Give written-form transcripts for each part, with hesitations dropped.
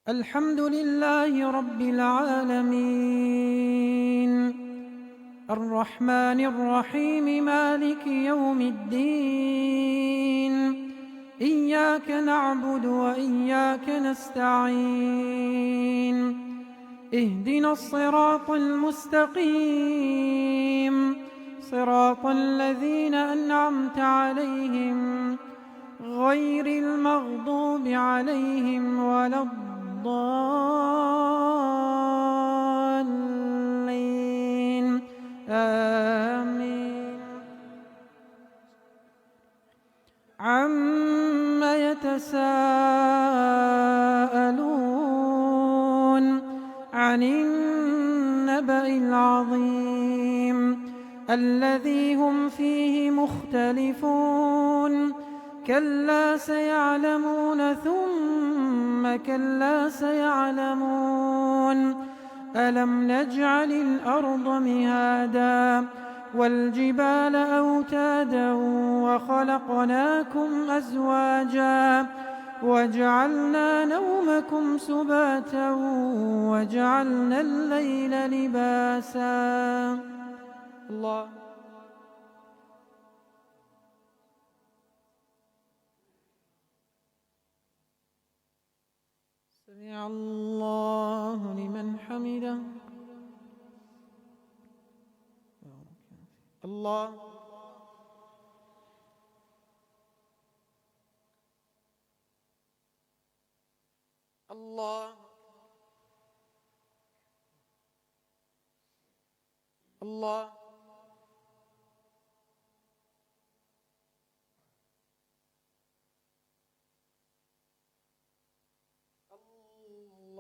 الحمد لله رب العالمين، الرحمن الرحيم، مالك يوم الدين. إياك نعبد وإياك نستعين، اهدنا الصراط المستقيم، صراط الذين أنعمت عليهم غير المغضوب عليهم ولا الضالين، آمين. عم يتساءلون عن النبأ العظيم الذي هم فيه مختلفون. كلا سيعلمون ثم كلا سيعلمون. ألم نجعل الأرض مهادا والجبال أوتادا وخلقناكم أزواجا وجعلنا نومكم سباتا وجعلنا الليل لباسا. الله. سمع الله لمن حمده. الله. الله. الله.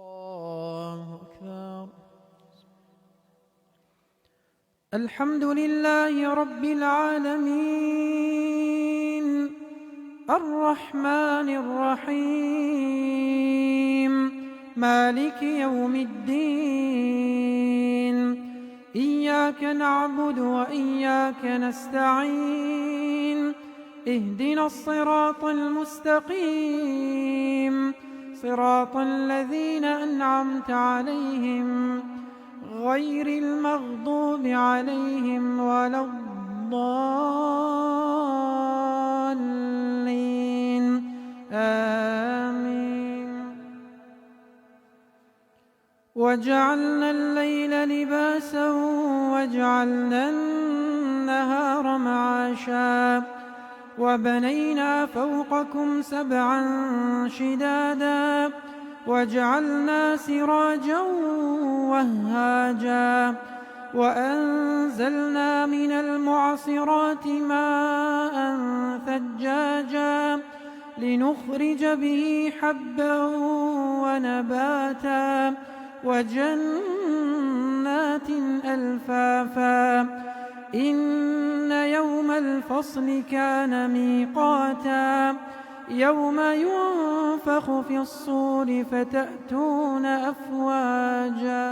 الله أكبر. الحمد لله رب العالمين، الرحمن الرحيم، مالك يوم الدين. إياك نعبد وإياك نستعين، اهدنا الصراط المستقيم، صراط الذين أنعمت عليهم غير المغضوب عليهم ولا الضالين، آمين. وجعلنا الليل لباسا وجعلنا النهار معاشا وبنينا فوقكم سبعا شدادا وجعلنا سراجا وهاجا وأنزلنا من المعصرات ماء ثجاجا لنخرج به حبا ونباتا وجنات ألفافا. إن يوم الفصل كان ميقاتا، يوم ينفخ في الصور فتأتون أفواجا.